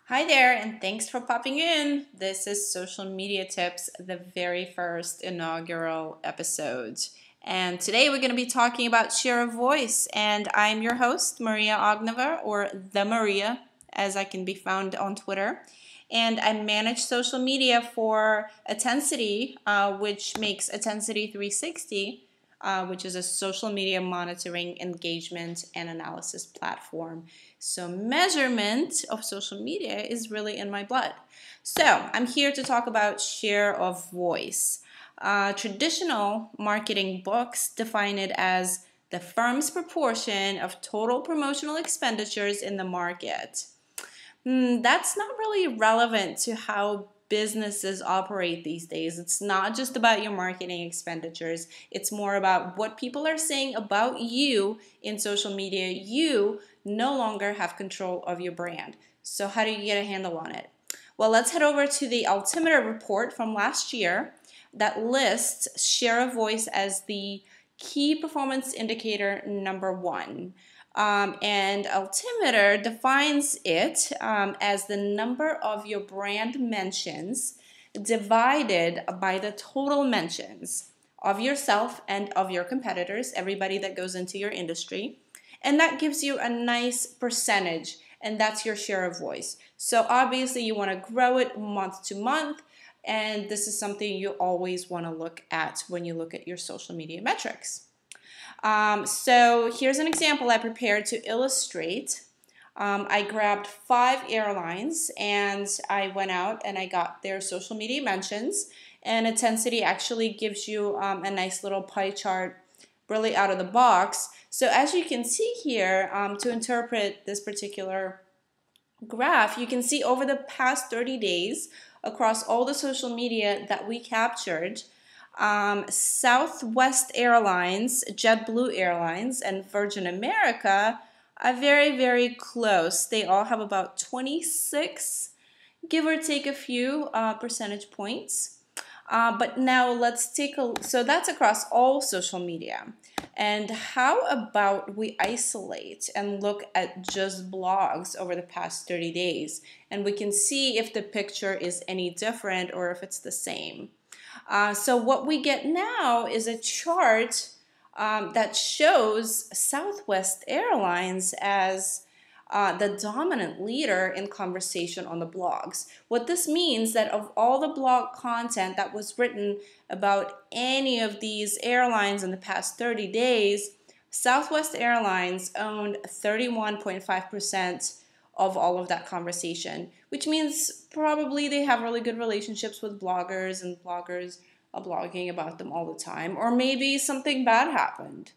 Hi there, and thanks for popping in. This is Social Media Tips, the very first inaugural episode. And today we're going to be talking about share of voice. And I'm your host, Maria Ogneva, or The Maria, as I can be found on Twitter. And I manage social media for Attensity, which makes Attensity 360, which is a social media monitoring, engagement, and analysis platform. So measurement of social media is really in my blood. So I'm here to talk about share of voice. Traditional marketing books define it as the firm's proportion of total promotional expenditures in the market. That's not really relevant to how businesses operate these days. It's not just about your marketing expenditures. It's more about what people are saying about you in social media. You no longer have control of your brand. So how do you get a handle on it? Well, let's head over to the Altimeter report from last year that lists share of voice as the key performance indicator number one. And Altimeter defines it as the number of your brand mentions divided by the total mentions of yourself and of your competitors, everybody that goes into your industry. And that gives you a nice percentage, and that's your share of voice. So obviously you want to grow it month to month, and this is something you always want to look at when you look at your social media metrics. So here's an example I prepared to illustrate. I grabbed 5 airlines and I went out and I got their social media mentions, and Attensity actually gives you a nice little pie chart really out of the box. So as you can see here, to interpret this particular graph, you can see over the past 30 days across all the social media that we captured, Southwest Airlines, JetBlue Airlines, and Virgin America are very, very close. They all have about 26, give or take a few percentage points. But now let's so that's across all social media. And how about we isolate and look at just blogs over the past 30 days, and we can see if the picture is any different or if it's the same. So what we get now is a chart that shows Southwest Airlines as the dominant leader in conversation on the blogs. What this means that of all the blog content that was written about any of these airlines in the past 30 days, Southwest Airlines owned 31.5% of all of that conversation, which means probably they have really good relationships with bloggers, and bloggers are blogging about them all the time. Or maybe something bad happened,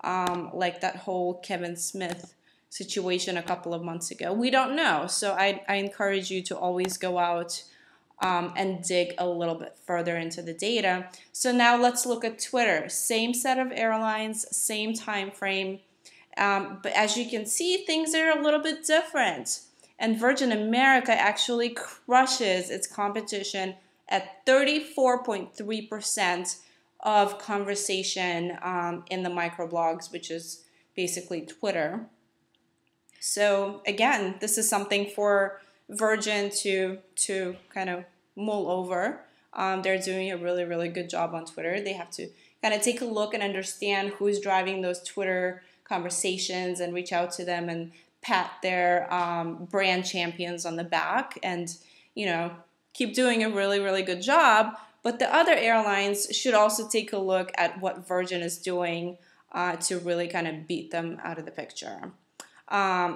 like that whole Kevin Smith situation a couple of months ago. We don't know. So I encourage you to always go out and dig a little bit further into the data. So now let's look at Twitter. Same set of airlines, same time frame. But as you can see, things are a little bit different. And Virgin America actually crushes its competition at 34.3% of conversation in the microblogs, which is basically Twitter. So again, this is something for Virgin to kind of mull over. They're doing a really, really good job on Twitter. They have to kind of take a look and understand who's driving those Twitter conversations and reach out to them and pat their brand champions on the back and, keep doing a really, really good job. But the other airlines should also take a look at what Virgin is doing to really kind of beat them out of the picture.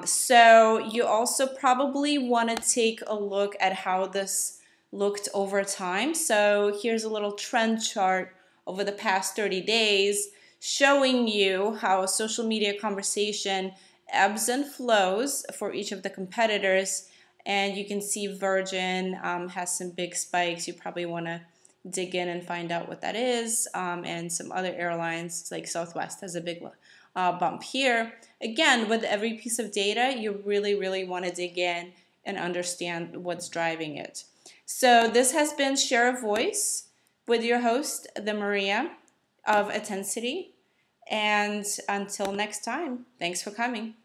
So you also probably want to take a look at how this looked over time. So here's a little trend chart over the past 30 days showing you how social media conversation ebbs and flows for each of the competitors. And you can see Virgin has some big spikes. You probably want to dig in and find out what that is. And some other airlines like Southwest has a big bump here. Again, with every piece of data, you really, really want to dig in and understand what's driving it. So this has been Share of Voice with your host, the Maria of Attensity. And until next time, thanks for coming.